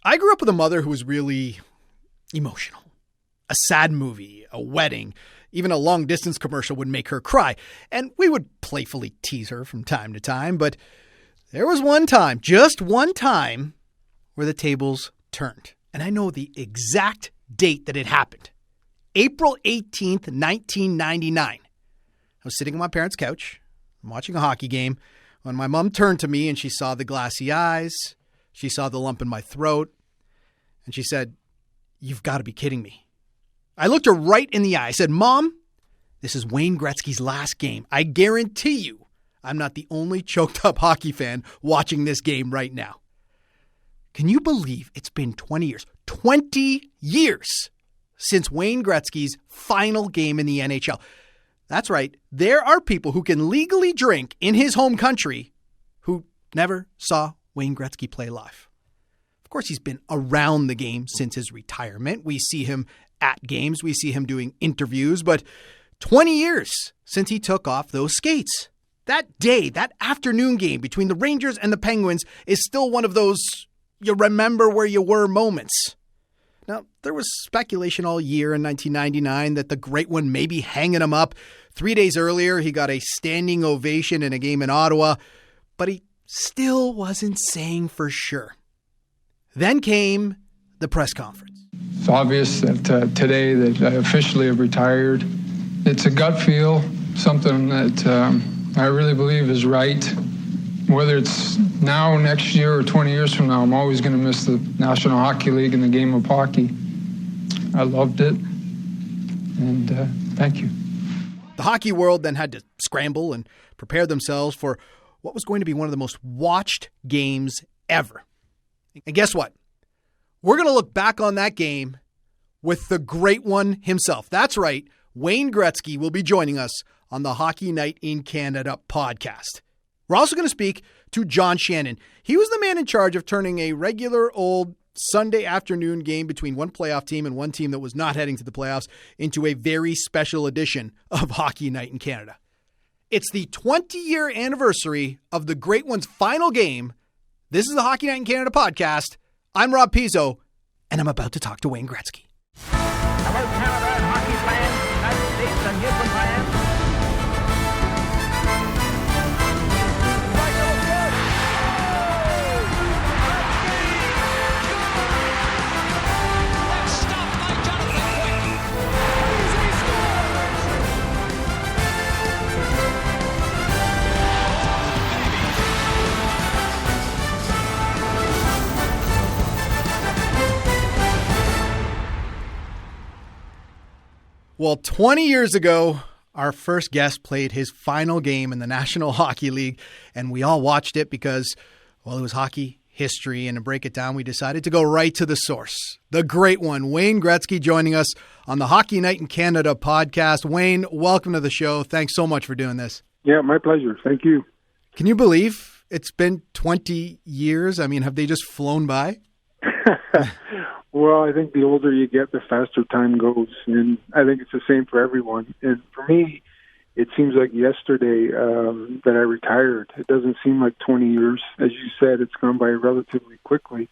I grew up with a mother who was really emotional. A sad movie, a wedding, even a long-distance commercial would make her cry. And we would playfully tease her from time to time, but there was one time, just one time, where the tables turned. And I know the exact date that it happened. April 18th, 1999. I was sitting on my parents' couch. I'm watching a hockey game when my mom turned to me and she saw the glassy eyes. She saw the lump in my throat. And she said, "You've got to be kidding me." I looked her right in the eye. I said, "Mom, this is Wayne Gretzky's last game. I guarantee you I'm not the only choked up hockey fan watching this game right now." Can you believe it's been 20 years? 20 years since Wayne Gretzky's final game in the NHL. That's right. There are people who can legally drink in his home country who never saw Wayne Gretzky play live. Of course, he's been around the game since his retirement. We see him at games. We see him doing interviews. But 20 years since he took off those skates. That day, that afternoon game between the Rangers and the Penguins is still one of those you remember where you were moments. Now, there was speculation all year in 1999 that the Great One may be hanging him up. 3 days earlier, he got a standing ovation in a game in Ottawa, but he still wasn't saying for sure. Then came the press conference. It's obvious that today that I officially have retired. It's a gut feel, something that I really believe is right. Whether it's now, next year, or 20 years from now, I'm always going to miss the National Hockey League and the game of hockey. I loved it, and thank you. The hockey world then had to scramble and prepare themselves for what was going to be one of the most watched games ever. And guess what? We're going to look back on that game with the Great One himself. That's right. Wayne Gretzky will be joining us on the Hockey Night in Canada podcast. We're also going to speak to John Shannon. He was the man in charge of turning a regular old Sunday afternoon game between one playoff team and one team that was not heading to the playoffs into a very special edition of Hockey Night in Canada. It's the 20-year anniversary of the Great One's final game. This is the Hockey Night in Canada podcast. I'm Rob Pizzo, and I'm about to talk to Wayne Gretzky. Hello, Canada and hockey fans, United States and Newfoundland. Well, 20 years ago, our first guest played his final game in the National Hockey League, and we all watched it because, well, it was hockey history, and to break it down, we decided to go right to the source. The Great One, Wayne Gretzky, joining us on the Hockey Night in Canada podcast. Wayne, welcome to the show. Thanks so much for doing this. Yeah, my pleasure. Thank you. Can you believe it's been 20 years? I mean, have they just flown by? Well, I think the older you get, the faster time goes, and I think it's the same for everyone. And for me, it seems like yesterday that I retired. It doesn't seem like 20 years. As you said, it's gone by relatively quickly.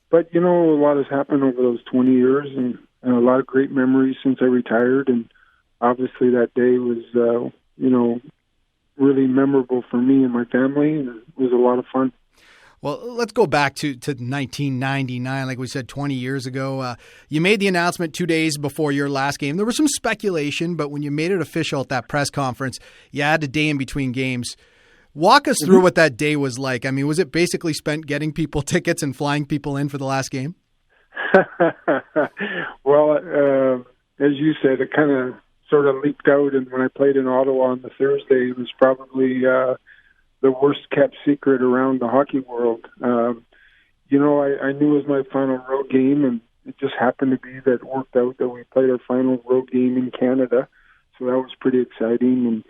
But, you know, a lot has happened over those 20 years, and a lot of great memories since I retired. And obviously that day was, really memorable for me and my family, and it was a lot of fun. Well, let's go back to 1999, like we said, 20 years ago. You made the announcement 2 days before your last game. There was some speculation, but when you made it official at that press conference, you had a day in between games. Walk us through what that day was like. I mean, was it basically spent getting people tickets and flying people in for the last game? Well, as you said, it kind of sort of leaked out, and when I played in Ottawa on the Thursday, it was probably the worst-kept secret around the hockey world. I knew it was my final road game, and it just happened to be that it worked out that we played our final road game in Canada, so that was pretty exciting. And,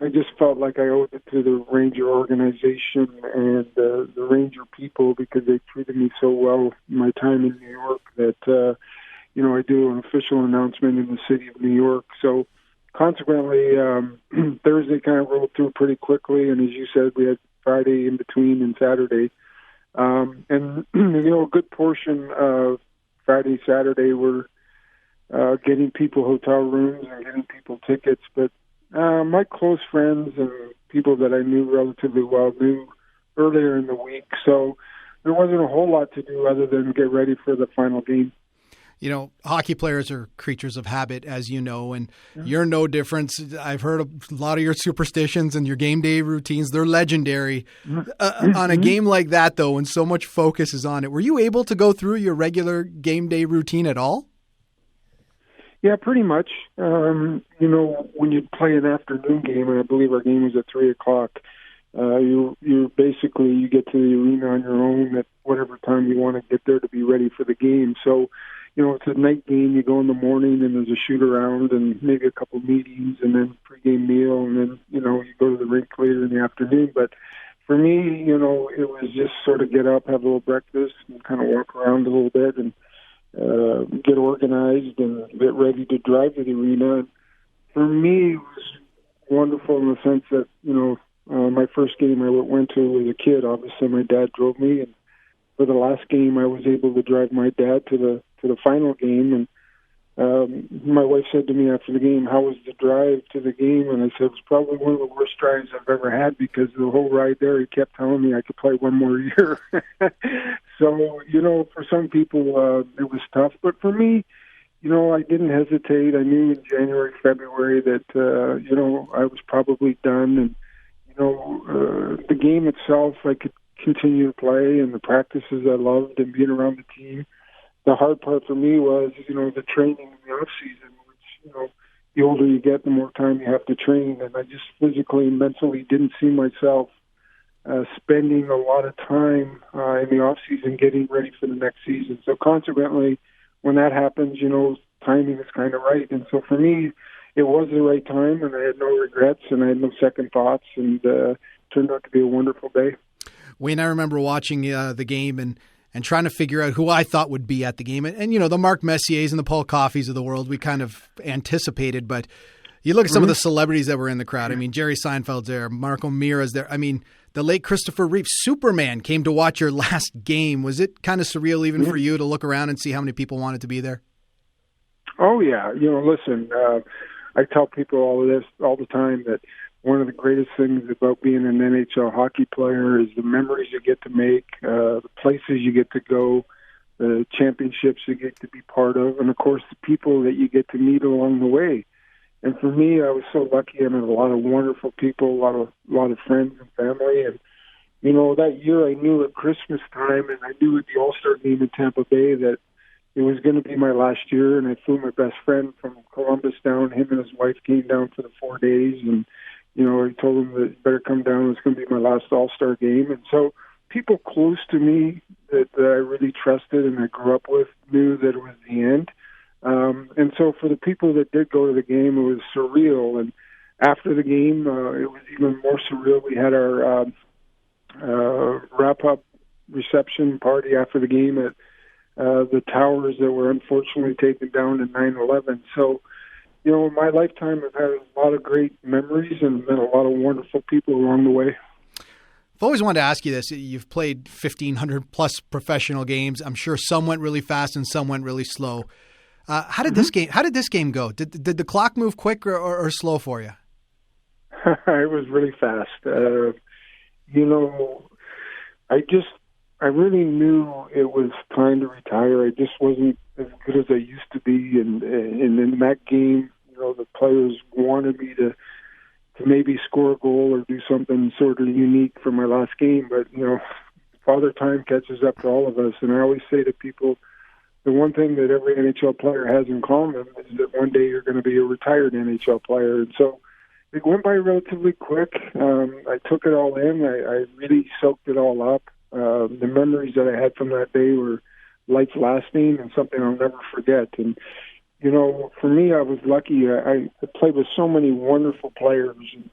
I just felt like I owed it to the Ranger organization and the Ranger people because they treated me so well in my time in New York that, I do an official announcement in the city of New York. So, consequently, Thursday kind of rolled through pretty quickly, and as you said, we had Friday in between and Saturday. And, a good portion of Friday, Saturday were getting people hotel rooms and getting people tickets. But my close friends and people that I knew relatively well knew earlier in the week. So there wasn't a whole lot to do other than get ready for the final game. Hockey players are creatures of habit, as you know, and you're no different. I've heard a lot of your superstitions and your game day routines. They're legendary. On a game like that, though, when so much focus is on it, were you able to go through your regular game day routine at all? Yeah, pretty much. When you play an afternoon game, and I believe our game was at 3 o'clock, you basically you get to the arena on your own at whatever time you want to get there to be ready for the game. So, it's a night game. You go in the morning and there's a shoot around and maybe a couple meetings and then pregame meal and then, you go to the rink later in the afternoon. But for me, it was just sort of get up, have a little breakfast and kind of walk around a little bit and get organized and get ready to drive to the arena. And for me, it was wonderful in the sense that, my first game I went to as a kid, obviously my dad drove me, and for the last game I was able to drive my dad to the final game. And my wife said to me after the game, "How was the drive to the game?" And I said, "It was probably one of the worst drives I've ever had because the whole ride there he kept telling me I could play one more year." So, for some people it was tough, but for me, I didn't hesitate. I knew in January, February that I was probably done, and the game itself I could continue to play, and the practices I loved, and being around the team. The hard part for me was, the training in the off season, which, the older you get, the more time you have to train. And I just physically and mentally didn't see myself spending a lot of time in the off season getting ready for the next season. So consequently, when that happens, timing is kind of right. And so for me, it was the right time, and I had no regrets, and I had no second thoughts, and turned out to be a wonderful day. Wayne, I remember watching the game and trying to figure out who I thought would be at the game. And the Mark Messiers and the Paul Coffeys of the world, we kind of anticipated. But you look at some of the celebrities that were in the crowd. I mean, Jerry Seinfeld's there. Mark O'Meara's there. I mean, the late Christopher Reeve, Superman, came to watch your last game. Was it kind of surreal even for you to look around and see how many people wanted to be there? Oh, yeah. Listen, I tell people all the time that one of the greatest things about being an NHL hockey player is the memories you get to make, the places you get to go, the championships you get to be part of, and, of course, the people that you get to meet along the way. And for me, I was so lucky. I met a lot of wonderful people, a lot of friends and family. And, that year I knew at Christmas time, and I knew at the All-Star game in Tampa Bay that it was going to be my last year. And I flew my best friend from Columbus down. Him and his wife came down for the 4 days, and I told him that you better come down. It was going to be my last All-Star game. And so people close to me that I really trusted and I grew up with knew that it was the end. And so for the people that did go to the game, it was surreal. And after the game, it was even more surreal. We had our wrap-up reception party after the game at the towers that were unfortunately taken down in 9/11. So, in my lifetime, I've had a lot of great memories and met a lot of wonderful people along the way. I've always wanted to ask you this. You've played 1,500 plus professional games. I'm sure some went really fast and some went really slow. How did this game go? Did the clock move quick or slow for you? It was really fast. I really knew it was time to retire. I just wasn't as good as I used to be, and in that game, the players wanted me to maybe score a goal or do something sort of unique for my last game. But Father Time catches up to all of us, and I always say to people, the one thing that every NHL player has in common is that one day you're going to be a retired NHL player. And so it went by relatively quick. I took it all in. I really soaked it all up. The memories that I had from that day were life-lasting and something I'll never forget. And, for me, I was lucky. I played with so many wonderful players, and,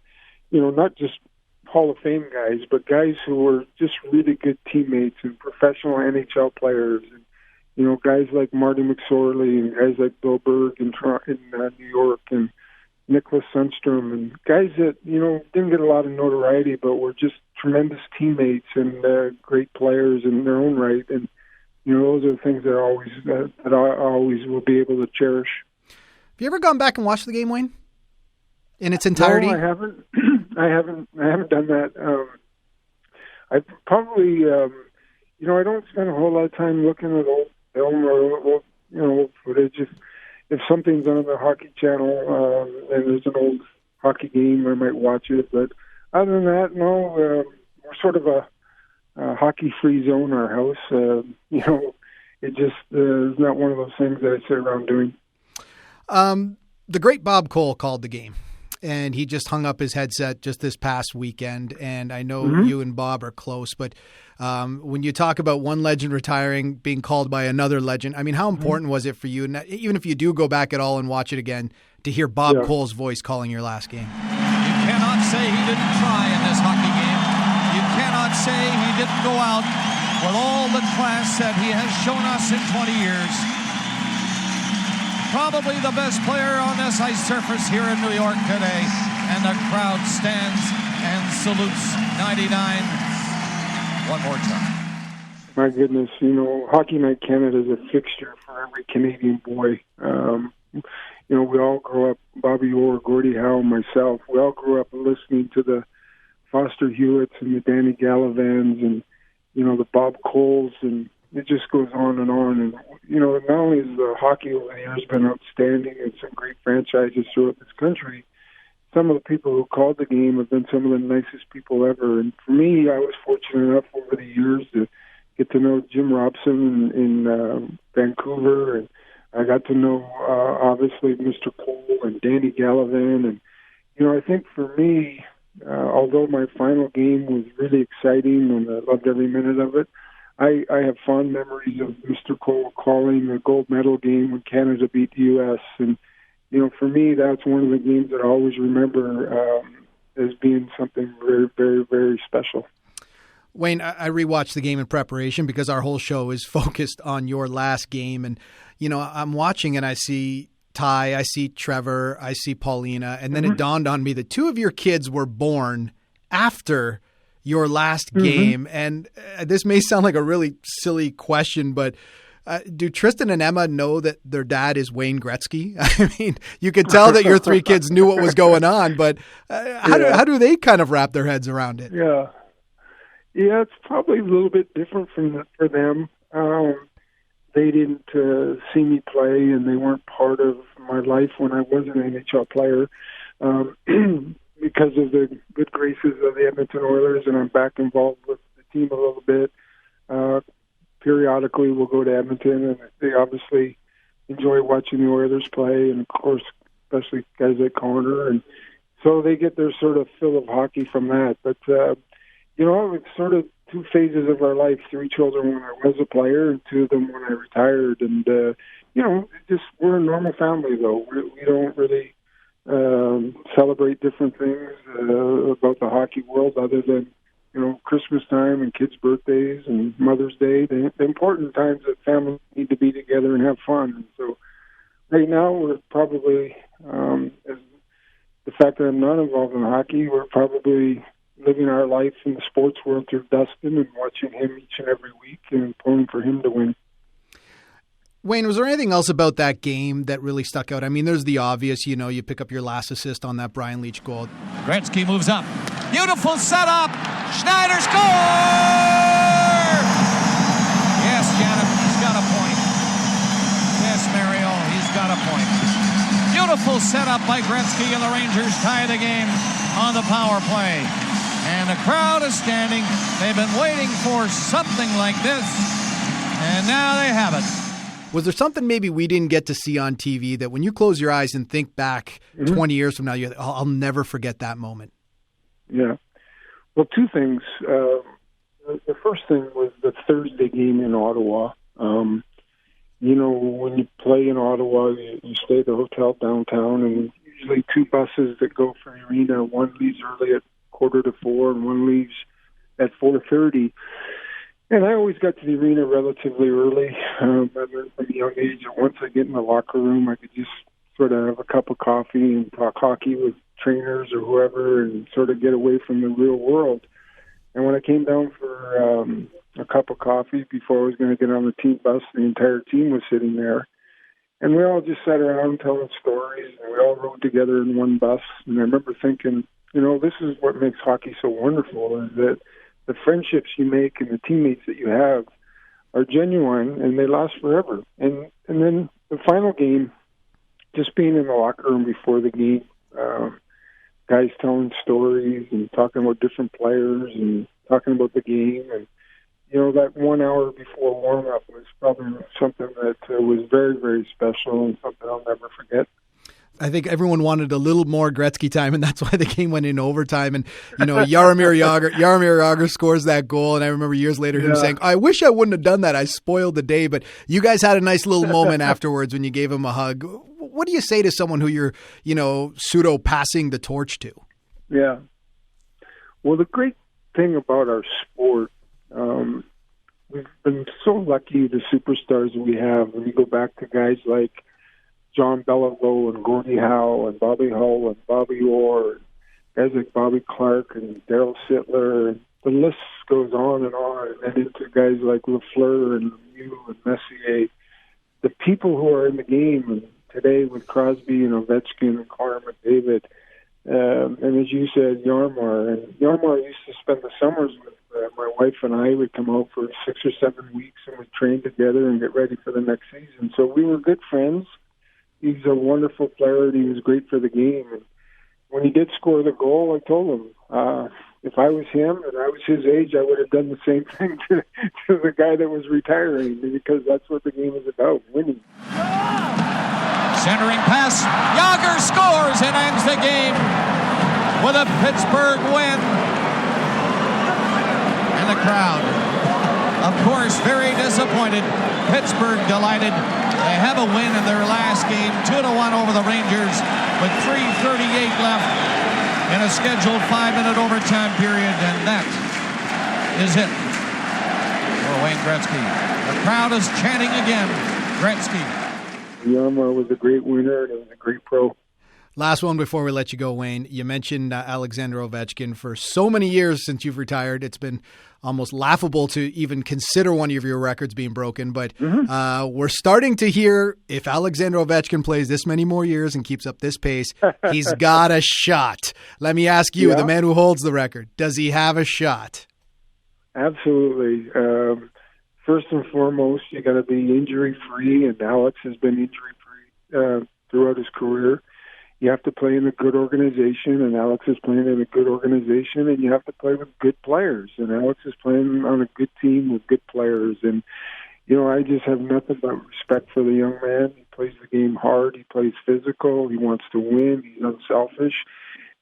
not just Hall of Fame guys, but guys who were just really good teammates and professional NHL players. And, guys like Marty McSorley and guys like Bill Berg in New York and Nicholas Sundstrom and guys that, didn't get a lot of notoriety but were just tremendous teammates and great players in their own right. And, those are the things that I always will be able to cherish. Have you ever gone back and watched the game, Wayne, in its entirety? No, I haven't. I haven't done that. I probably, I don't spend a whole lot of time looking at old film or old footage. If something's on the Hockey Channel and there's an old hockey game, I might watch it. But other than that, no. We're sort of a hockey-free zone in our house. It just is not one of those things that I sit around doing. The great Bob Cole called the game, and he just hung up his headset just this past weekend. And I know you and Bob are close, but when you talk about one legend retiring, being called by another legend, I mean, how important was it for you, and even if you do go back at all and watch it again, to hear Bob Cole's voice calling your last game? You cannot say he didn't try in this hockey game. You cannot say he didn't go out with all the class that he has shown us in 20 years. Probably the best player on this ice surface here in New York today. And the crowd stands and salutes 99 one more time. My goodness, Hockey Night Canada is a fixture for every Canadian boy. We all grew up, Bobby Orr, Gordie Howe, myself, we all grew up listening to the Foster Hewitts and the Danny Gallavans and, the Bob Coles, and it just goes on. And, not only has the hockey over the years been outstanding and some great franchises throughout this country, some of the people who called the game have been some of the nicest people ever. And for me, I was fortunate enough over the years to get to know Jim Robson in Vancouver, and I got to know, obviously, Mr. Cole and Danny Gallivan. And, I think for me, although my final game was really exciting and I loved every minute of it, I have fond memories of Mr. Cole calling the gold medal game when Canada beat the U.S. And, for me, that's one of the games that I always remember as being something very, very, very special. Wayne, I rewatched the game in preparation because our whole show is focused on your last game. And, I'm watching and I see Ty, I see Trevor, I see Paulina. And then it dawned on me that two of your kids were born after your last game. And this may sound like a really silly question, but do Tristan and Emma know that their dad is Wayne Gretzky? I mean, you could tell that your three kids knew what was going on, but how do they kind of wrap their heads around it? Yeah, it's probably a little bit different for them. They didn't see me play, and they weren't part of my life when I was an NHL player. Because of the good graces of the Edmonton Oilers, and I'm back involved with the team a little bit. Periodically, we'll go to Edmonton, and they obviously enjoy watching the Oilers play, and of course, especially guys like Connor. And so they get their sort of fill of hockey from that. But, it's sort of two phases of our life, three children when I was a player and two of them when I retired. And, we're a normal family, though. We don't really celebrate different things about the hockey world other than, Christmas time and kids' birthdays and Mother's Day, the important times that families need to be together and have fun. And so right now we're probably, as the fact that I'm not involved in hockey, we're probably living our life in the sports world through Dustin and watching him each and every week and pulling for him to win. Wayne, was there anything else about that game that really stuck out? I mean, there's the obvious, you pick up your last assist on that Brian Leetch goal. Gretzky moves up. Beautiful setup. Schneider score! Yes, Janet, he's got a point. Yes, Mario, he's got a point. Beautiful setup by Gretzky, and the Rangers tie the game on the power play. And the crowd is standing. They've been waiting for something like this, and now they have it. Was there something maybe we didn't get to see on TV that when you close your eyes and think back 20 years from now, I'll never forget that moment? Yeah. Well, two things. The first thing was the Thursday game in Ottawa. When you play in Ottawa, you stay at the hotel downtown, and usually two buses that go from the arena. One leaves early at 3:45, and one leaves at 4:30. And I always got to the arena relatively early. I learned from a young age that once I get in the locker room, I could just sort of have a cup of coffee and talk hockey with trainers or whoever and sort of get away from the real world. And when I came down for a cup of coffee before I was going to get on the team bus, the entire team was sitting there. And we all just sat around telling stories, and we all rode together in one bus. And I remember thinking, this is what makes hockey so wonderful, is that the friendships you make and the teammates that you have are genuine, and they last forever. And then the final game, just being in the locker room before the game, guys telling stories and talking about different players and talking about the game. And, that 1 hour before warm-up was probably something that was very, very special and something I'll never forget. I think everyone wanted a little more Gretzky time, and that's why the game went in overtime. And, Jaromir Jagr scores that goal, and I remember years later him saying, I wish I wouldn't have done that. I spoiled the day. But you guys had a nice little moment afterwards when you gave him a hug. What do you say to someone who you're, pseudo-passing the torch to? Yeah. Well, the great thing about our sport, we've been so lucky, the superstars we have. When you go back to guys like John Beliveau and Gordie Howe and Bobby Hull and Bobby Orr, and guys like Bobby Clark and Darryl Sittler, and the list goes on, and then into guys like Lafleur and Lemieux and Messier. The people who are in the game, and today with Crosby and Ovechkin and Connor McDavid, and as you said, Jaromir. And Jaromir used to spend the summers with my wife and I. Would come out for 6 or 7 weeks and we'd train together and get ready for the next season. So we were good friends. He's a wonderful player, and he was great for the game. And when he did score the goal, I told him, if I was him and I was his age, I would have done the same thing to the guy that was retiring, because that's what the game is about, winning. Centering pass, Jagr scores and ends the game with a Pittsburgh win. And the crowd, of course, very disappointed. Pittsburgh delighted. They have a win in their last game, 2-1 over the Rangers, with 3:38 left in a scheduled 5-minute overtime period, and that is it for Wayne Gretzky. The crowd is chanting again, Gretzky. Jaromir was a great winner, and he was a great pro. Last one before we let you go, Wayne. You mentioned Alexander Ovechkin. For so many years since you've retired, it's been almost laughable to even consider one of your records being broken. But we're starting to hear, if Alexander Ovechkin plays this many more years and keeps up this pace, he's got a shot. Let me ask you, the man who holds the record, does he have a shot? Absolutely. First and foremost, you got to be injury-free, and Alex has been injury-free throughout his career. You have to play in a good organization, and Alex is playing in a good organization, and you have to play with good players. And Alex is playing on a good team with good players. And, I just have nothing but respect for the young man. He plays the game hard. He plays physical. He wants to win. He's unselfish.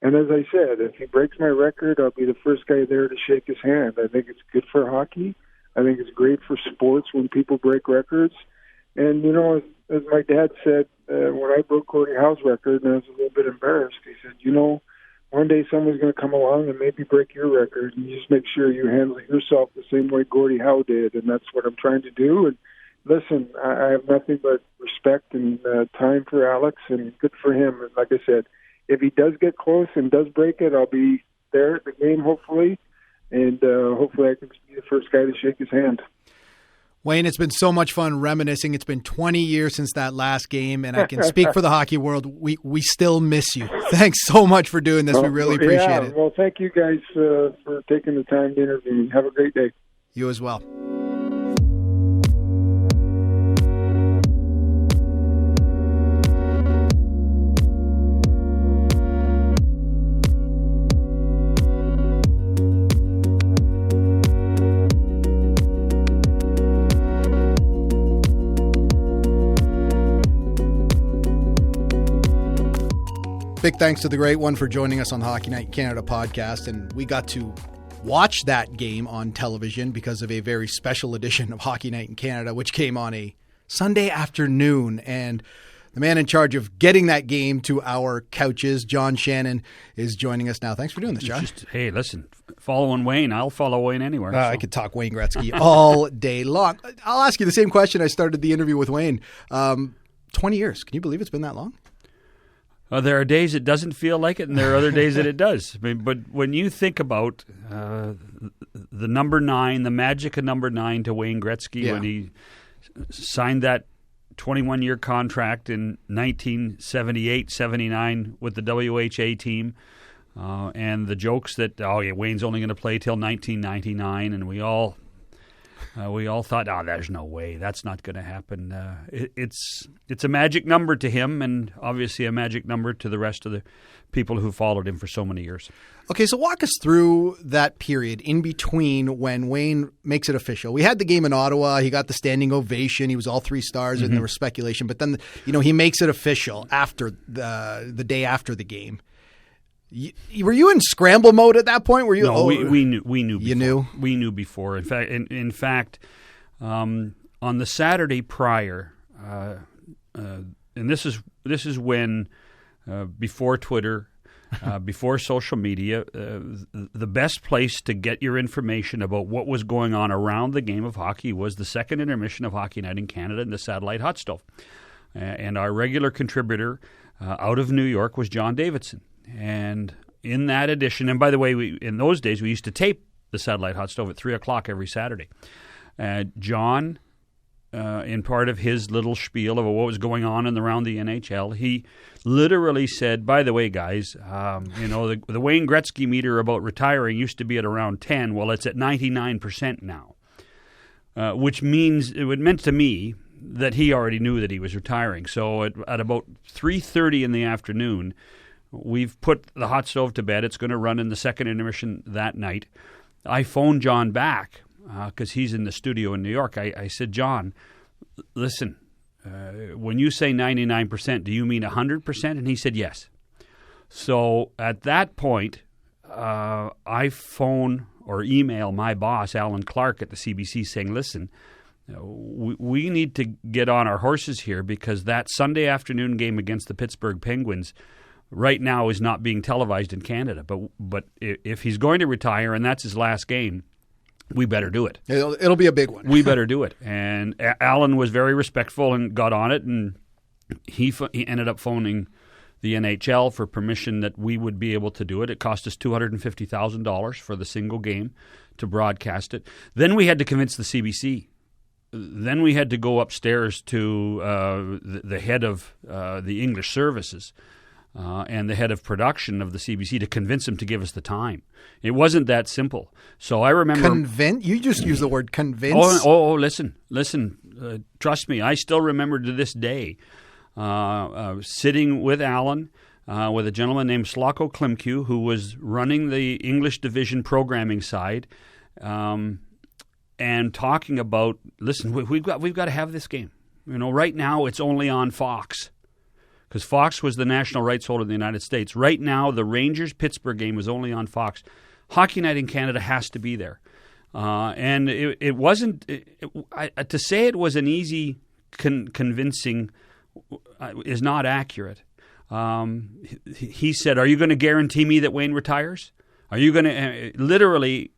And as I said, if he breaks my record, I'll be the first guy there to shake his hand. I think it's good for hockey. I think it's great for sports when people break records. And, as my dad said, when I broke Gordie Howe's record, and I was a little bit embarrassed, he said, one day someone's going to come along and maybe break your record, and you just make sure you handle yourself the same way Gordie Howe did, and that's what I'm trying to do. And listen, I have nothing but respect and time for Alex, and good for him. And like I said, if he does get close and does break it, I'll be there at the game, hopefully, and hopefully I can be the first guy to shake his hand. Wayne, it's been so much fun reminiscing. It's been 20 years since that last game, and I can speak for the hockey world. We still miss you. Thanks so much for doing this. We really appreciate it. Well, thank you guys for taking the time to interview me. Have a great day. You as well. Big thanks to the Great One for joining us on the Hockey Night in Canada podcast. And we got to watch that game on television because of a very special edition of Hockey Night in Canada, which came on a Sunday afternoon. And the man in charge of getting that game to our couches, John Shannon, is joining us now. Thanks for doing this, John. Hey, listen, following Wayne, I'll follow Wayne anywhere. I could talk Wayne Gretzky all day long. I'll ask you the same question I started the interview with Wayne. 20 years. Can you believe it's been that long? There are days it doesn't feel like it, and there are other days that it does. I mean, but when you think about the number 9, the magic of number 9 to Wayne Gretzky when he signed that 21-year contract in 1978-79 with the WHA team, and the jokes that, Wayne's only going to play till 1999, and we all thought, there's no way, that's not going to happen. It's a magic number to him, and obviously a magic number to the rest of the people who followed him for so many years. Okay, so walk us through that period in between when Wayne makes it official. We had the game in Ottawa. He got the standing ovation. He was all 3 stars, and there was speculation. But then, he makes it official after the day after the game. Were you in scramble mode at that point? Were you? No, we knew. We knew. Before. You knew. We knew before. In fact, on the Saturday prior, and this is when before Twitter, before social media, the best place to get your information about what was going on around the game of hockey was the second intermission of Hockey Night in Canada and the Satellite Hot Stove, and our regular contributor out of New York was John Davidson. And in that edition, and by the way, in those days we used to tape the Satellite Hot Stove at 3 o'clock every Saturday. John, in part of his little spiel of what was going on in and around the NHL, he literally said, by the way, guys, the Wayne Gretzky meter about retiring used to be at around 10. Well, it's at 99% now, which means it meant to me that he already knew that he was retiring. So at about 3:30 in the afternoon, we've put the hot stove to bed. It's going to run in the second intermission that night. I phoned John back because he's in the studio in New York. I said, John, listen, when you say 99%, do you mean 100%? And he said yes. So at that point, I phone or email my boss, Alan Clark, at the CBC saying, listen, we need to get on our horses here because that Sunday afternoon game against the Pittsburgh Penguins right now is not being televised in Canada. But if he's going to retire and that's his last game, we better do it. It'll be a big one. We better do it. And Alan was very respectful and got on it, and he ended up phoning the NHL for permission that we would be able to do it. It cost us $250,000 for the single game to broadcast it. Then we had to convince the CBC. Then we had to go upstairs to the head of the English services and the head of production of the CBC to convince him to give us the time. It wasn't that simple. So I remember... Convince? You just used the word convince. Listen. Trust me, I still remember to this day sitting with Alan, with a gentleman named Slocko Klimkew, who was running the English division programming side, and talking about, listen, we've got to have this game. Right now it's only on Fox, because Fox was the national rights holder in the United States. Right now, the Rangers-Pittsburgh game was only on Fox. Hockey Night in Canada has to be there. And it wasn't... to say it was an easy convincing is not accurate. He said, are you going to guarantee me that Wayne retires? Are you going to... literally,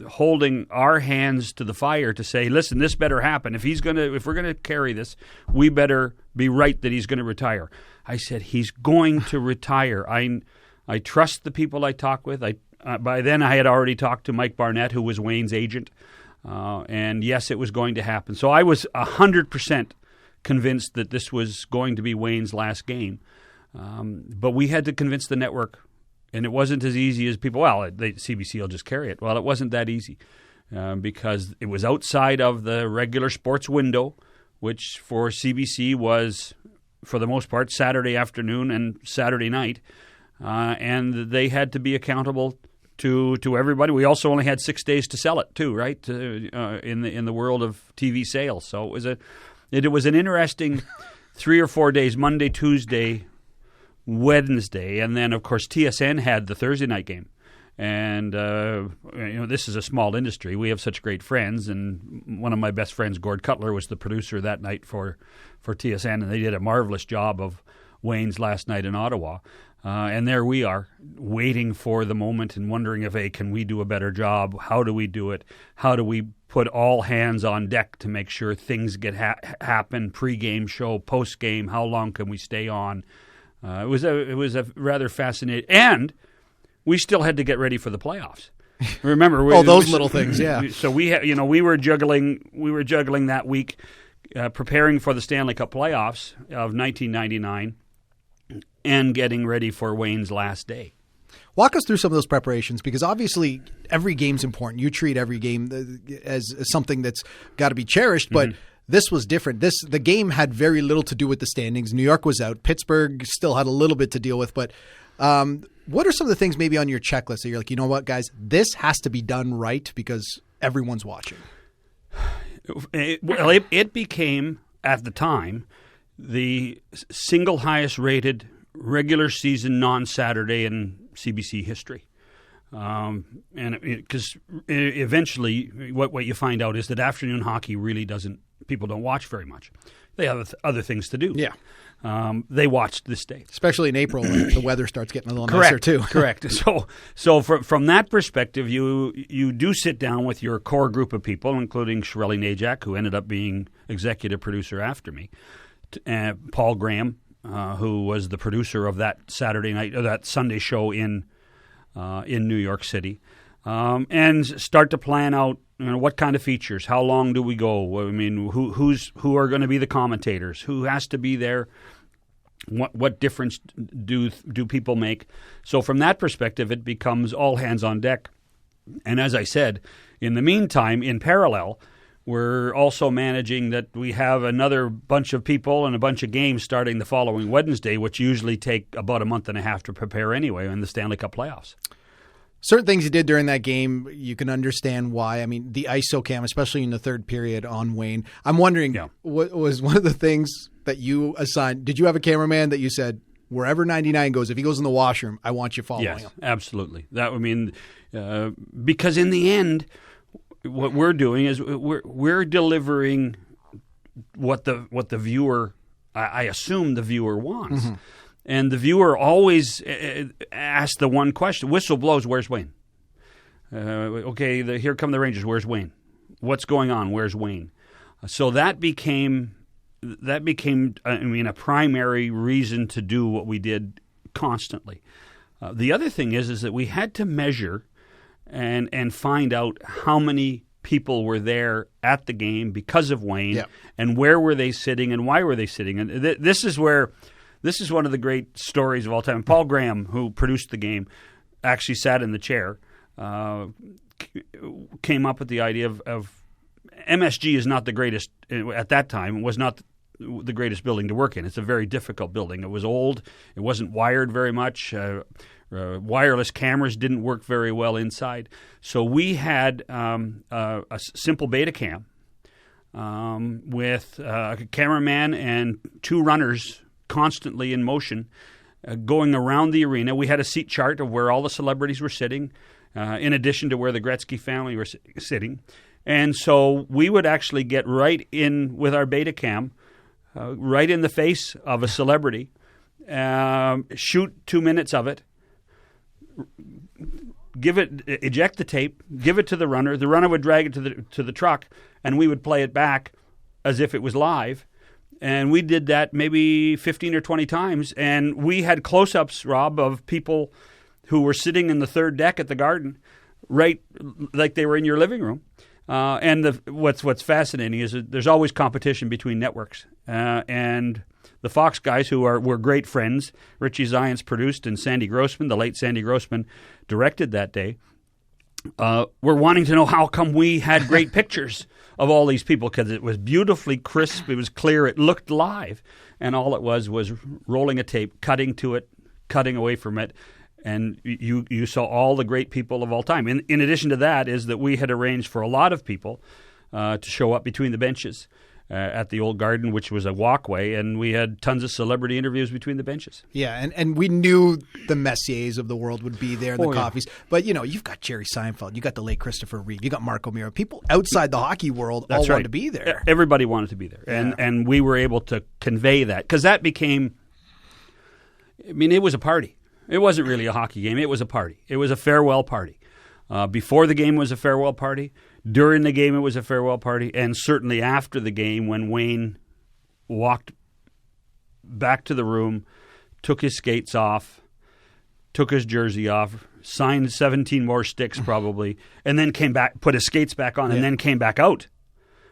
holding our hands to the fire to say, listen, this better happen. If we're going to carry this, we better be right that he's going to retire. I said, he's going to retire. I trust the people I talk with. By then I had already talked to Mike Barnett, who was Wayne's agent. And yes, it was going to happen. So I was 100% convinced that this was going to be Wayne's last game. But we had to convince the network. And it wasn't as easy as people, the CBC will just carry it. Well, it wasn't that easy because it was outside of the regular sports window, which for CBC was, for the most part, Saturday afternoon and Saturday night. And they had to be accountable to everybody. We also only had 6 days to sell it too, right? In the world of TV sales. So it was an interesting 3 or 4 days, Monday, Tuesday, Wednesday, and then, of course, TSN had the Thursday night game. And, this is a small industry. We have such great friends, and one of my best friends, Gord Cutler, was the producer that night for TSN, and they did a marvelous job of Wayne's last night in Ottawa. And there we are, waiting for the moment and wondering if, can we do a better job? How do we do it? How do we put all hands on deck to make sure things get happen, pre-game show, post-game? How long can we stay on? It was a rather fascinating, and we still had to get ready for the playoffs. Remember, those little things, yeah. So we were juggling that week, preparing for the Stanley Cup playoffs of 1999, and getting ready for Wayne's last day. Walk us through some of those preparations, because obviously every game's important. You treat every game as something that's got to be cherished, but this was different. The game had very little to do with the standings. New York was out. Pittsburgh still had a little bit to deal with, but what are some of the things maybe on your checklist that you're like, you know what, guys, this has to be done right because everyone's watching? It became, at the time, the single highest rated regular season non-Saturday in CBC history. And because eventually what you find out is that afternoon hockey really people don't watch very much. They have other things to do. Yeah. They watched this day. Especially in April when the weather starts getting a little nicer too. Correct. So from that perspective, you do sit down with your core group of people, including Shirley Najak, who ended up being executive producer after me, Paul Graham, who was the producer of that Saturday night or that Sunday show in New York City, and start to plan out what kind of features, how long do we go? I mean, who are going to be the commentators? Who has to be there? What difference do people make? So from that perspective, it becomes all hands on deck. And as I said, in the meantime, in parallel, we're also managing that we have another bunch of people and a bunch of games starting the following Wednesday, which usually take about a month and a half to prepare anyway in the Stanley Cup playoffs. Certain things you did during that game, you can understand why. I mean, the ISO cam, especially in the third period on Wayne. I'm wondering, what was one of the things that you assigned? Did you have a cameraman that you said, wherever 99 goes, if he goes in the washroom, I want you following him? Yes, absolutely. Because in the end, what we're doing is we're delivering what the viewer, I assume the viewer wants. Mm-hmm. And the viewer always asks the one question: whistle blows, where's Wayne? Here come the Rangers. Where's Wayne? What's going on? Where's Wayne? So that became a primary reason to do what we did constantly. The other thing is that we had to measure and find out how many people were there at the game because of Wayne, and where were they sitting and why were they sitting. And this is one of the great stories of all time. Paul Graham, who produced the game, actually sat in the chair, came up with the idea of MSG is not the greatest, at that time, was not the greatest building to work in. It's a very difficult building. It was old. It wasn't wired very much. Wireless cameras didn't work very well inside. So we had a simple Betacam with a cameraman and two runners constantly in motion, going around the arena. We had a seat chart of where all the celebrities were sitting, in addition to where the Gretzky family were sitting. And so we would actually get right in with our Betacam, right in the face of a celebrity, shoot 2 minutes of it, eject the tape, give it to the runner. The runner would drag it to the truck, and we would play it back as if it was live. And we did that maybe 15 or 20 times. And we had close-ups, Rob, of people who were sitting in the third deck at the Garden, right like they were in your living room. And what's fascinating is that there's always competition between networks. And the Fox guys, who were great friends, Richie Zions produced and Sandy Grossman, the late Sandy Grossman, directed that day, were wanting to know how come we had great pictures of all these people, because it was beautifully crisp, it was clear, it looked live, and all it was rolling a tape, cutting to it, cutting away from it, and you saw all the great people of all time. In addition to that is that we had arranged for a lot of people to show up between the benches at the old Garden, which was a walkway, and we had tons of celebrity interviews between the benches. Yeah, and we knew the Messiers of the world would be there, the Coffees. Yeah. But, you've got Jerry Seinfeld, you got the late Christopher Reeve, you got Marco Miro. People outside the hockey world wanted to be there. Everybody wanted to be there, and we were able to convey that, because that became, it was a party. It wasn't really a hockey game. It was a party. It was a farewell party. Before the game was a farewell party. During the game, it was a farewell party. And certainly after the game, when Wayne walked back to the room took his skates off, took his jersey off, signed 17 more sticks probably, and then came back, put his skates back on, and then came back out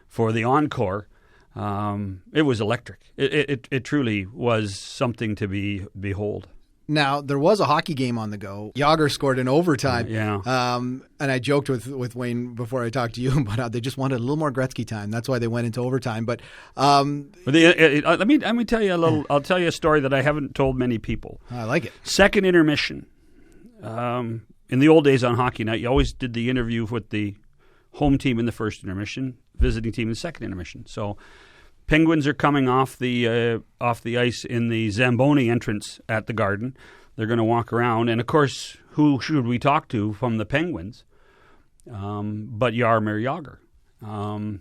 for the encore. It was electric. It truly was something to behold. Now, there was a hockey game on the go. Yager scored in overtime. And I joked with Wayne before I talked to you about they just wanted a little more Gretzky time. That's why they went into overtime. But let me tell you a little. I'll tell you a story that I haven't told many people. I like it. Second intermission. In the old days on Hockey Night, you always did the interview with the home team in the first intermission, visiting team in the second intermission. So Penguins are coming off the ice in the Zamboni entrance at the Garden. They're going to walk around, and of course, who should we talk to from the Penguins? But Jaromir Jagr. And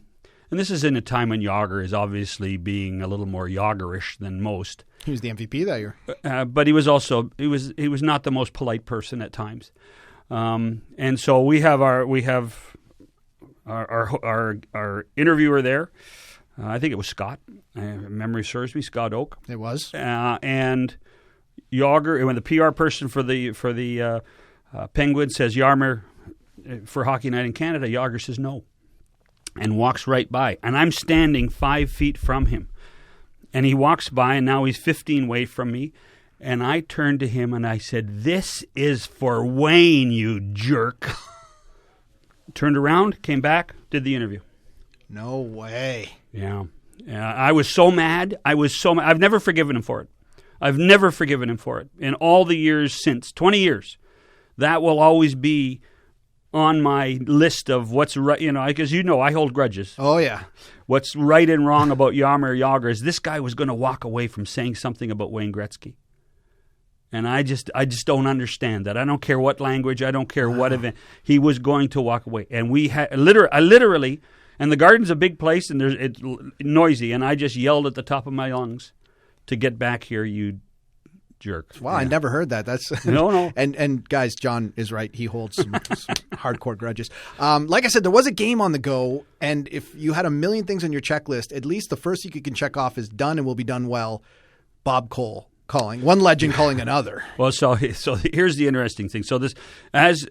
this is in a time when Jagr is obviously being a little more Jagerish than most. He was the MVP that year, but he was also he was not the most polite person at times. And so we have our interviewer there. I think it was Scott. Memory serves me, Scott Oak. It was. And Jagr, when the PR person for the Penguins says Jaromir for Hockey Night in Canada, Jagr says no, and walks right by. And I'm standing 5 feet from him, and he walks by, and now he's 15 away from me. And I turned to him and I said, "This is for Wayne, you jerk." Turned around, came back, did the interview. No way. Yeah. I was so mad. I've never forgiven him for it. I've never forgiven him for it. In all the years since, 20 years, that will always be on my list of what's right, because I hold grudges. Oh, yeah. What's right and wrong about Jaromir Jagr is this guy was going to walk away from saying something about Wayne Gretzky. And I just don't understand that. I don't care what language. I don't care what event. He was going to walk away. And we had literally, and the Garden's a big place and it's noisy, and I just yelled at the top of my lungs to get back here, you jerk. Wow, yeah. I never heard that. That's no. And guys, John is right. He holds some hardcore grudges. Like I said, there was a game on the go, and if you had a million things on your checklist, at least the first you can check off is done and will be done well. Bob Cole calling one legend calling another. Well, so here's the interesting thing. So this, as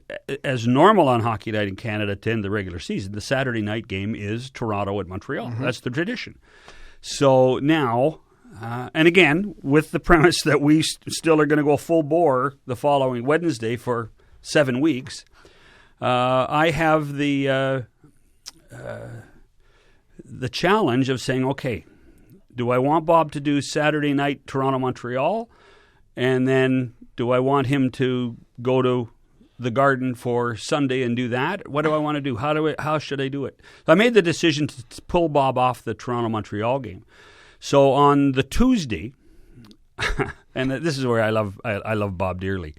normal on Hockey Night in Canada to end the regular season, the Saturday night game is Toronto at Montreal. Mm-hmm. That's the tradition. So now. And again, with the premise that we still are going to go full bore the following Wednesday for 7 weeks, I have the challenge of saying, okay, do I want Bob to do Saturday night Toronto-Montreal? And then do I want him to go to the Garden for Sunday and do that? What do I want to do? How should I do it? So I made the decision to pull Bob off the Toronto-Montreal game. So on the Tuesday, and this is where I love Bob dearly.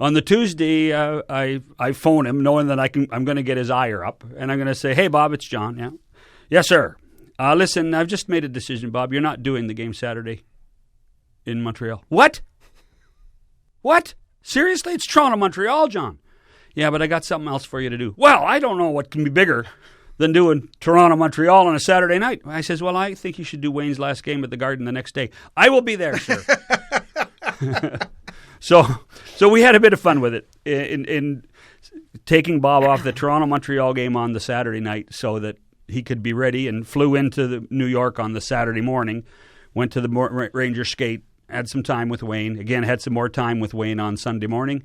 On the Tuesday, I phone him, knowing that I'm going to get his ire up, and I'm going to say, "Hey, Bob, it's John. Yeah, yes, sir. Listen, I've just made a decision, Bob. You're not doing the game Saturday in Montreal." What? Seriously? It's Toronto-Montreal, John. Yeah, but I got something else for you to do. Well, I don't know what can be bigger than doing Toronto-Montreal on a Saturday night. I says, well, I think you should do Wayne's last game at the Garden the next day. I will be there, sir. So we had a bit of fun with it in taking Bob off the Toronto-Montreal game on the Saturday night so that he could be ready, and flew into New York on the Saturday morning, went to the Ranger skate, had some time with Wayne. Again, had some more time with Wayne on Sunday morning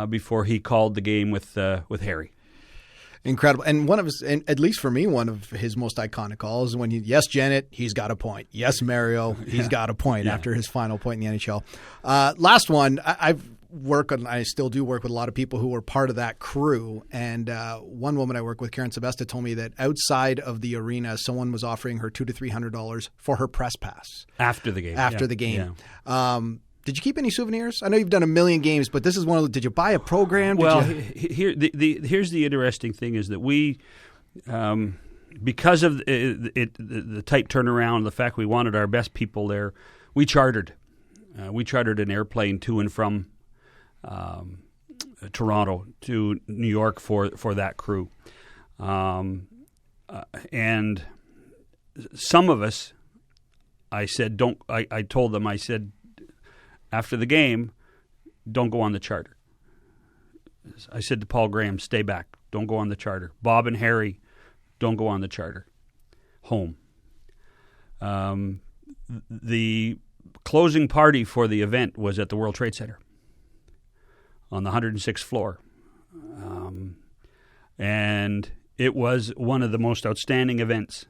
before he called the game with Harry. Incredible. And at least for me, one of his most iconic calls when yes, Janet, he's got a point. Yes, Mario, he's got a point after his final point in the NHL. Last one, I still do work with a lot of people who were part of that crew. And one woman I work with, Karen Sebesta, told me that outside of the arena, someone was offering her $200 to $300 for her press pass. After the game. The game. Yeah. Did you keep any souvenirs? I know you've done a million games, but this is one of the. Did you buy a program? Here's the interesting thing is that we, because of the tight turnaround, the fact we wanted our best people there, we chartered an airplane to and from Toronto to New York for that crew, and some of us, I said, don't. I told them, I said, after the game, don't go on the charter. I said to Paul Graham, stay back. Don't go on the charter. Bob and Harry, don't go on the charter. Home. The closing party for the event was at the World Trade Center on the 106th floor. And it was one of the most outstanding events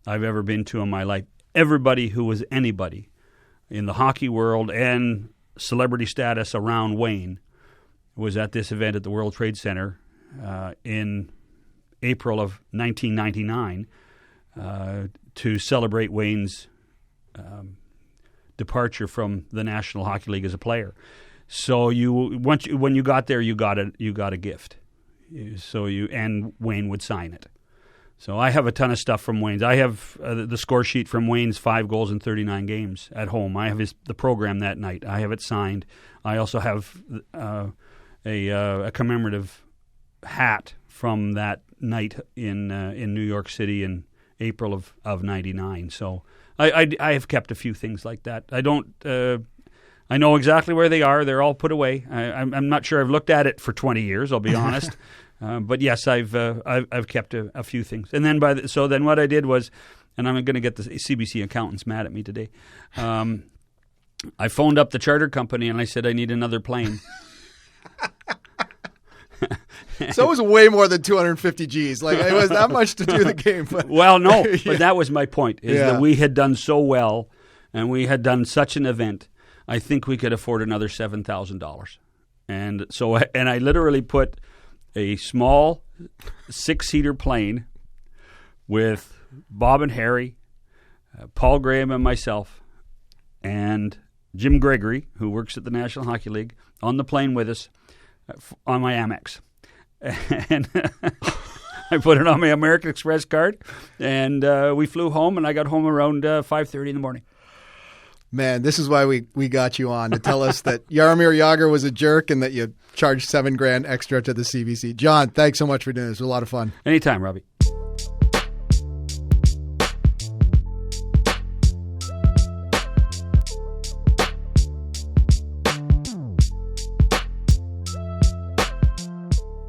I've ever been to in my life. Everybody who was anybody in the hockey world and celebrity status around Wayne was at this event at the World Trade Center in April of 1999 to celebrate Wayne's departure from the National Hockey League as a player. So when you got there, you got a gift. And Wayne would sign it. So I have a ton of stuff from Wayne's. I have the score sheet from Wayne's 5 goals in 39 games at home. I have the program that night. I have it signed. I also have a commemorative hat from that night in New York City in April of 99. So I have kept a few things like that. I don't. I know exactly where they are. They're all put away. I'm not sure I've looked at it for 20 years. I'll be honest. But yes, I've kept a few things. And then so then what I did was, and I'm going to get the CBC accountants mad at me today. I phoned up the charter company and I said I need another plane. So it was way more than 250 Gs. Like, it was that much to do the game. But. Well, no, but that was my point, is that we had done so well and we had done such an event. I think we could afford another $7,000. And so, and I literally put a small 6-seater plane with Bob and Harry, Paul Graham and myself, and Jim Gregory, who works at the National Hockey League, on the plane with us on my Amex. And I put it on my American Express card, and we flew home, and I got home around 5:30 in the morning. Man, this is why we got you on, to tell us that Jaromir Jagr was a jerk and that you charged $7,000 extra to the CBC. John, thanks so much for doing this. It was a lot of fun. Anytime, Robbie.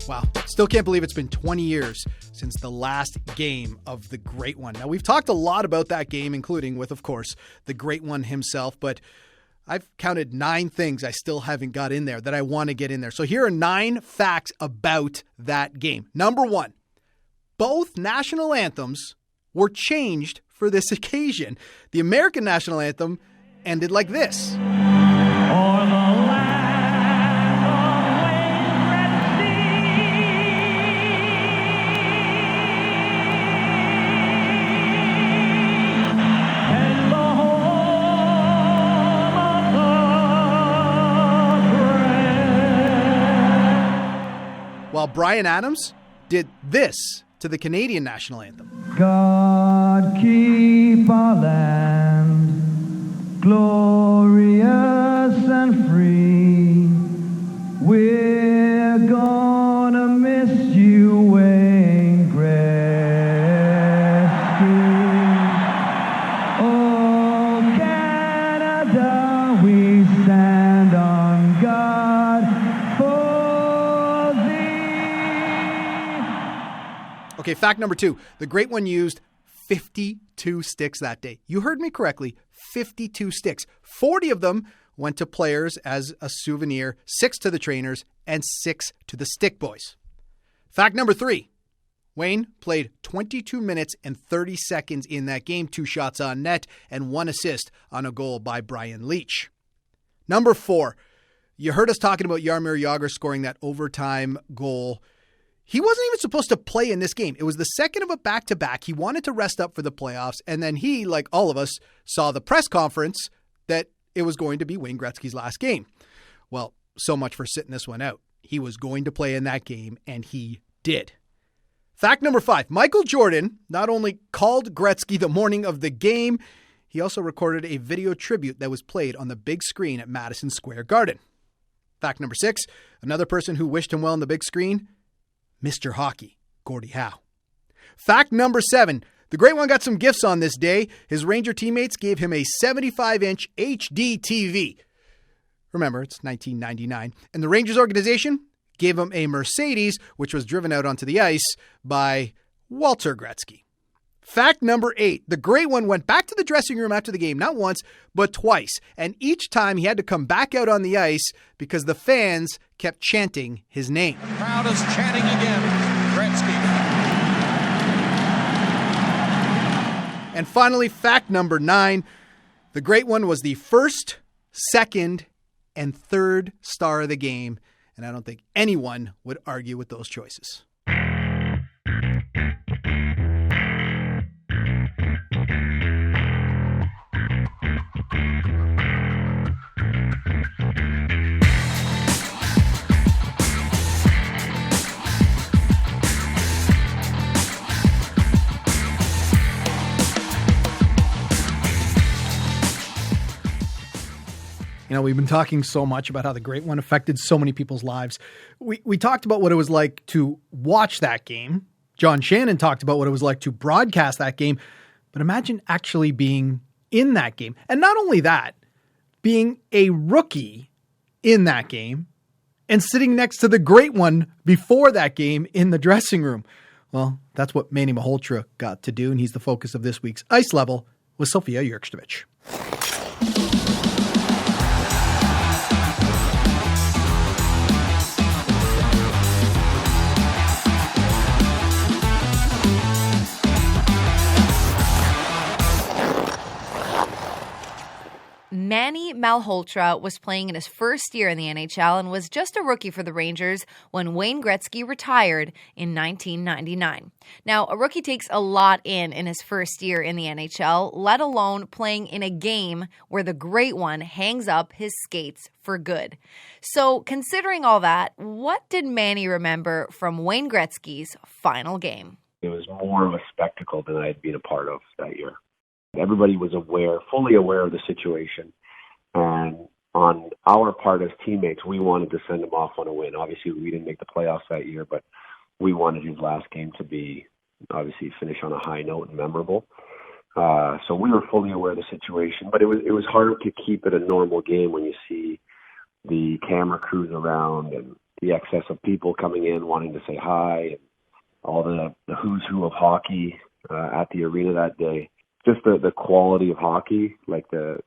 Wow. Still can't believe it's been 20 years since the last game of the Great One. Now, we've talked a lot about that game, including with, of course, the Great One himself, but I've counted 9 things I still haven't got in there that I want to get in there. So here are 9 facts about that game. Number 1, both national anthems were changed for this occasion. The American national anthem ended like this. While Bryan Adams did this to the Canadian national anthem. God keep our land glorious and free. We're gonna miss you, Wayne Gretzky. Oh, Canada, we stand on God for. Okay, fact number 2. The Great One used 52 sticks that day. You heard me correctly, 52 sticks. 40 of them went to players as a souvenir, 6 to the trainers, and 6 to the stick boys. Fact number 3. Wayne played 22 minutes and 30 seconds in that game, 2 shots on net, and 1 assist on a goal by Brian Leach. Number 4. You heard us talking about Jaromir Jagr scoring that overtime goal. He wasn't even supposed to play in this game. It was the second of a back-to-back. He wanted to rest up for the playoffs, and then he, like all of us, saw the press conference that it was going to be Wayne Gretzky's last game. Well, so much for sitting this one out. He was going to play in that game, and he did. Fact number 5. Michael Jordan not only called Gretzky the morning of the game, he also recorded a video tribute that was played on the big screen at Madison Square Garden. Fact number 6. Another person who wished him well on the big screen, Mr. Hockey, Gordie Howe. Fact number 7. The Great One got some gifts on this day. His Ranger teammates gave him a 75-inch HD TV. Remember, it's 1999. And the Rangers organization gave him a Mercedes, which was driven out onto the ice by Walter Gretzky. Fact number 8, the Great One went back to the dressing room after the game, not once, but twice. And each time he had to come back out on the ice because the fans kept chanting his name. The crowd is chanting again, Gretzky. And finally, fact number 9, the Great One was the first, second, and third star of the game. And I don't think anyone would argue with those choices. You know, we've been talking so much about how the Great One affected so many people's lives. We talked about what it was like to watch that game. John Shannon talked about what it was like to broadcast that game. But imagine actually being in that game. And not only that, being a rookie in that game and sitting next to the Great One before that game in the dressing room. Well, that's what Manny Malhotra got to do, and he's the focus of this week's Ice Level with Sofia Jurkstovich. Manny Malhotra was playing in his first year in the NHL and was just a rookie for the Rangers when Wayne Gretzky retired in 1999. Now, a rookie takes a lot in his first year in the NHL, let alone playing in a game where the Great One hangs up his skates for good. So, considering all that, what did Manny remember from Wayne Gretzky's final game? It was more of a spectacle than I had been a part of that year. Everybody was fully aware of the situation. And on our part as teammates, we wanted to send him off on a win. Obviously, we didn't make the playoffs that year, but we wanted his last game to be, obviously, finish on a high note and memorable. So we were fully aware of the situation, but it was hard to keep it a normal game when you see the camera crews around and the excess of people coming in wanting to say hi, and all the who's who of hockey at the arena that day. Just the quality of hockey, like the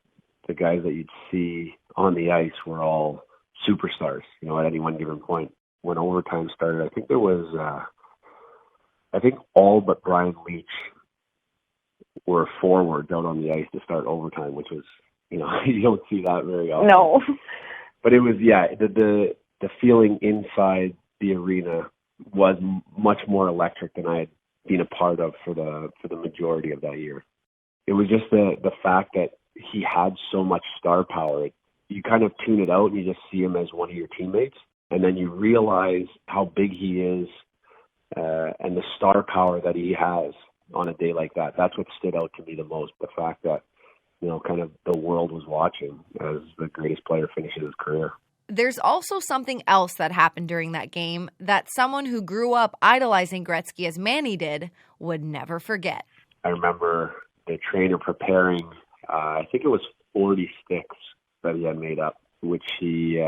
guys that you'd see on the ice were all superstars, you know, at any one given point. When overtime started, I think there was, all but Brian Leach were forwards out on the ice to start overtime, which was, you know, you don't see that very often. No. But it was, the feeling inside the arena was much more electric than I had been a part of for the majority of that year. It was just the fact that he had so much star power. You kind of tune it out and you just see him as one of your teammates. And then you realize how big he is and the star power that he has on a day like that. That's what stood out to me the most. The fact that, you know, kind of the world was watching as the greatest player finishes his career. There's also something else that happened during that game that someone who grew up idolizing Gretzky as Manny did would never forget. I remember the trainer preparing, I think it was 40 sticks that he had made up, which he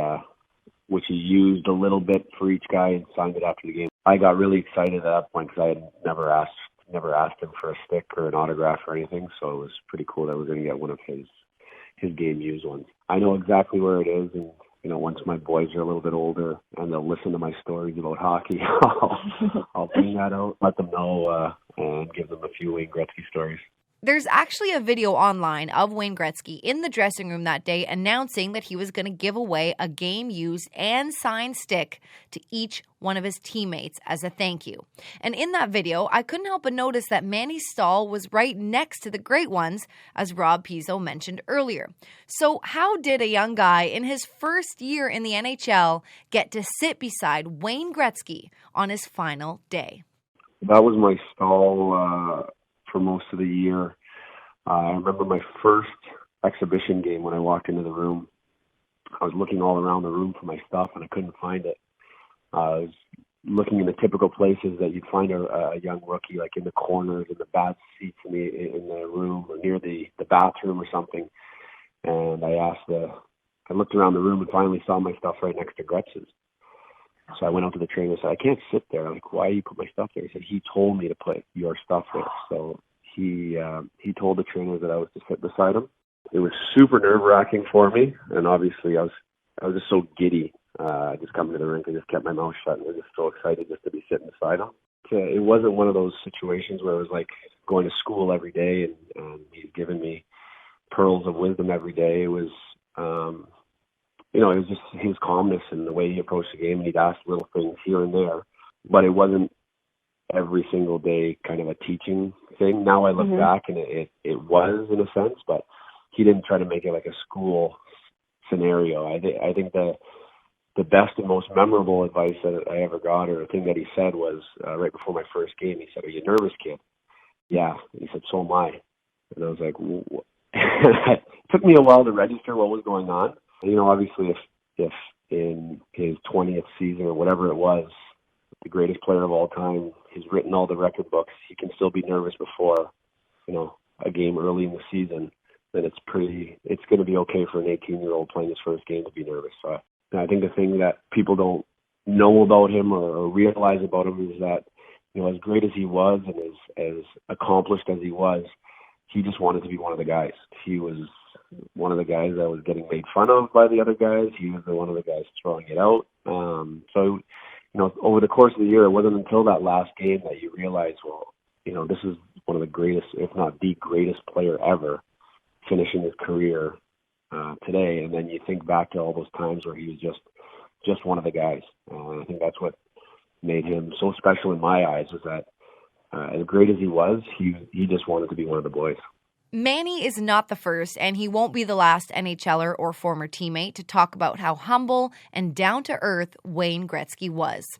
used a little bit for each guy and signed it after the game. I got really excited at that point because I had never asked him for a stick or an autograph or anything, so it was pretty cool that we're going to get one of his game used ones. I know exactly where it is, and you know, once my boys are a little bit older and they'll listen to my stories about hockey, I'll bring that out, let them know, and give them a few Wayne Gretzky stories. There's actually a video online of Wayne Gretzky in the dressing room that day announcing that he was going to give away a game-used and signed stick to each one of his teammates as a thank you. And in that video, I couldn't help but notice that Manny's stall was right next to the Great Ones, as Rob Pizzo mentioned earlier. So how did a young guy in his first year in the NHL get to sit beside Wayne Gretzky on his final day? That was my stall for most of the year. I remember my first exhibition game when I walked into the room. I was looking all around the room for my stuff and I couldn't find it. I was looking in the typical places that you'd find a young rookie, like in the corners, in the bad seats in the room or near the bathroom or something. And I asked the I looked around the room and finally saw my stuff right next to Gretz's. So I went out to the trainer and said, I can't sit there. I'm like, why do you put my stuff there? He said, he told me to put your stuff there. So he told the trainer that I was to sit beside him. It was super nerve-wracking for me, and obviously I was just so giddy. Just coming to the rink, I just kept my mouth shut and was just so excited just to be sitting beside him. It wasn't one of those situations where it was like going to school every day and he's giving me pearls of wisdom every day. It was, it was just his calmness and the way he approached the game, and he'd ask little things here and there, but it wasn't every single day kind of a teaching thing. Now I look back and it was in a sense, but he didn't try to make it like a school scenario. I think the best and most memorable advice that I ever got, or a thing that he said, was right before my first game. He said, "Are you nervous, kid?" Yeah. He said, "So am I." And I was like, it took me a while to register what was going on. And, obviously, if in his 20th season or whatever it was, the greatest player of all time, he's written all the record books, he can still be nervous before, a game early in the season, then it's going to be okay for an 18-year-old playing his first game to be nervous. So I think the thing that people don't know about him or realize about him is that, as great as he was and as accomplished as he was, he just wanted to be one of the guys. He was one of the guys that was getting made fun of by the other guys. He was one of the guys throwing it out. So over the course of the year, it wasn't until that last game that you realize, this is one of the greatest, if not the greatest player ever, finishing his career today. And then you think back to all those times where he was just one of the guys. I think that's what made him so special in my eyes, was that as great as he was, he just wanted to be one of the boys. Manny is not the first, and he won't be the last NHLer or former teammate to talk about how humble and down-to-earth Wayne Gretzky was.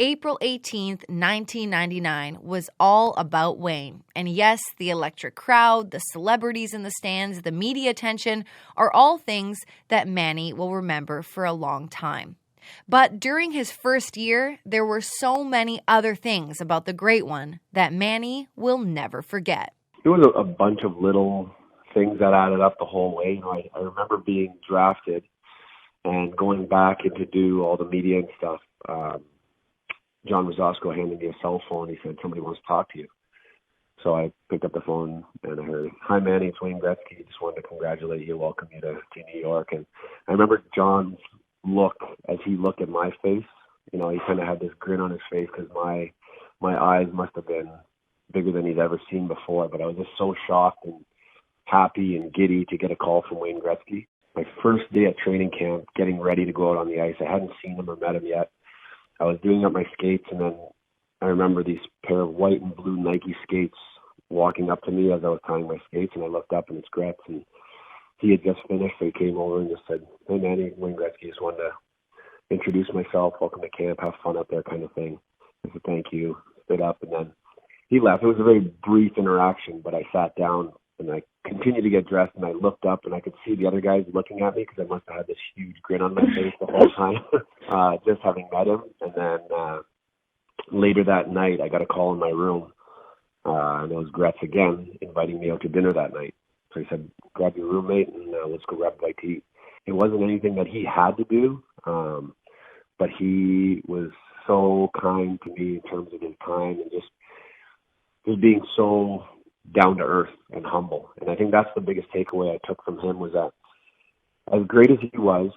April 18th, 1999 was all about Wayne. And yes, the electric crowd, the celebrities in the stands, the media attention are all things that Manny will remember for a long time. But during his first year, there were so many other things about the Great One that Manny will never forget. It was a bunch of little things that added up the whole way. I remember being drafted and going back in to do all the media and stuff. John Rosasco handed me a cell phone. He said, "Somebody wants to talk to you." So I picked up the phone and I heard, "Hi, Manny, it's Wayne Gretzky. Just wanted to congratulate you, welcome you to New York." And I remember John's look as he looked at my face. He kind of had this grin on his face because my eyes must have been bigger than he'd ever seen before. But I was just so shocked and happy and giddy to get a call from Wayne Gretzky. My first day at training camp, getting ready to go out on the ice. I hadn't seen him or met him yet. I was doing up my skates, and then I remember these pair of white and blue Nike skates walking up to me as I was tying my skates, and I looked up, and it's Gretz, and he had just finished, so he came over and just said, "Hey, Manny, Wayne Gretzky, just wanted to introduce myself, welcome to camp, have fun out there," kind of thing. I said, "Thank you," stood up, and then he left. It was a very brief interaction, but I sat down, and I continued to get dressed, and I looked up, and I could see the other guys looking at me because I must have had this huge grin on my face the whole time, just having met him. And then later that night, I got a call in my room, and it was Gretz again inviting me out to dinner that night. So he said, "Grab your roommate, and let's go grab a bite to eat." It wasn't anything that he had to do, but he was so kind to me in terms of his time and just being so down to earth and humble. And I think that's the biggest takeaway I took from him, was that as great as he was,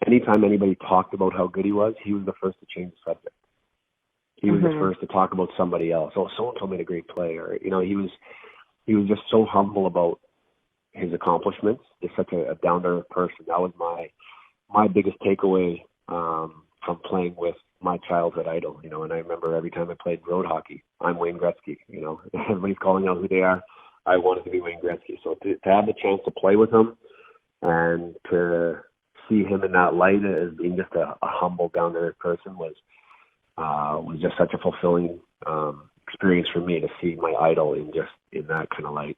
anytime anybody talked about how good he was the first to change the subject. He was the first to talk about somebody else. "Oh, so-and-so made a great play." Or, he was just so humble about his accomplishments. Just such a down to earth person. That was my biggest takeaway from playing with my childhood idol, and I remember every time I played road hockey, I'm Wayne Gretzky, everybody's calling out who they are. I wanted to be Wayne Gretzky. So to have the chance to play with him and to see him in that light as being just a humble, down-to-earth person was just such a fulfilling experience for me, to see my idol in that kind of light.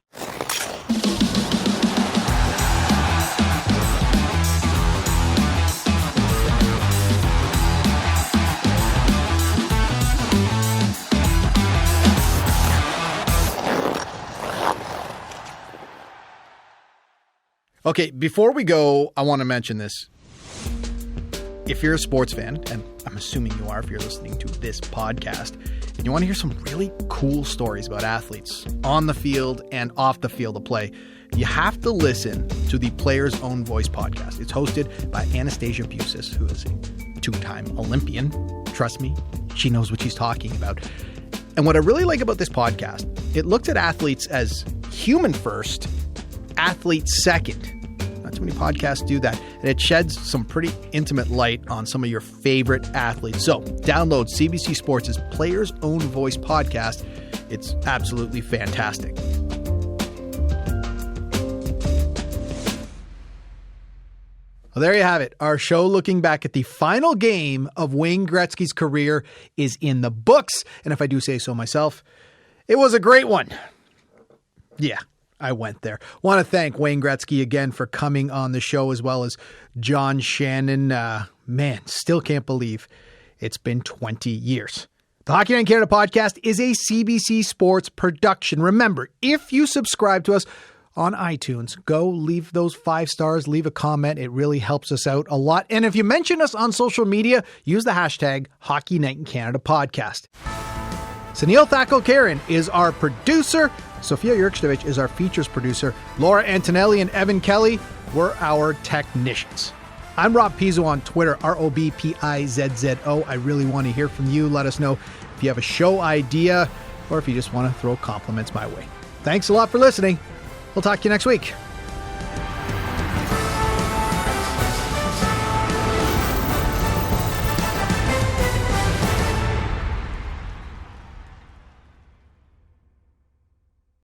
Okay, before we go, I want to mention this. If you're a sports fan, and I'm assuming you are if you're listening to this podcast, and you want to hear some really cool stories about athletes on the field and off the field of play, you have to listen to the Player's Own Voice podcast. It's hosted by Anastasia Busis, who is a 2-time Olympian. Trust me, she knows what she's talking about. And what I really like about this podcast, it looks at athletes as human first, athlete second. Not too many podcasts do that. And it sheds some pretty intimate light on some of your favorite athletes. So download CBC Sports' Player's Own Voice podcast. It's absolutely fantastic. Well, there you have it. Our show looking back at the final game of Wayne Gretzky's career is in the books. And if I do say so myself, it was a great one. Yeah, I went there. Want to thank Wayne Gretzky again for coming on the show, as well as John Shannon. Man, still can't believe it's been 20 years. The Hockey Night in Canada podcast is a CBC Sports production. Remember, if you subscribe to us on iTunes, go leave those 5 stars, leave a comment. It really helps us out a lot. And if you mention us on social media, use the hashtag Hockey Night in Canada podcast. Sunil Thakil-Karen is our producer. Sophia Yerkstovich is our features producer. Laura Antonelli and Evan Kelly were our technicians. I'm Rob Pizzo on Twitter, ROBPIZZO. I really want to hear from you. Let us know if you have a show idea or if you just want to throw compliments my way. Thanks a lot for listening. We'll talk to you next week.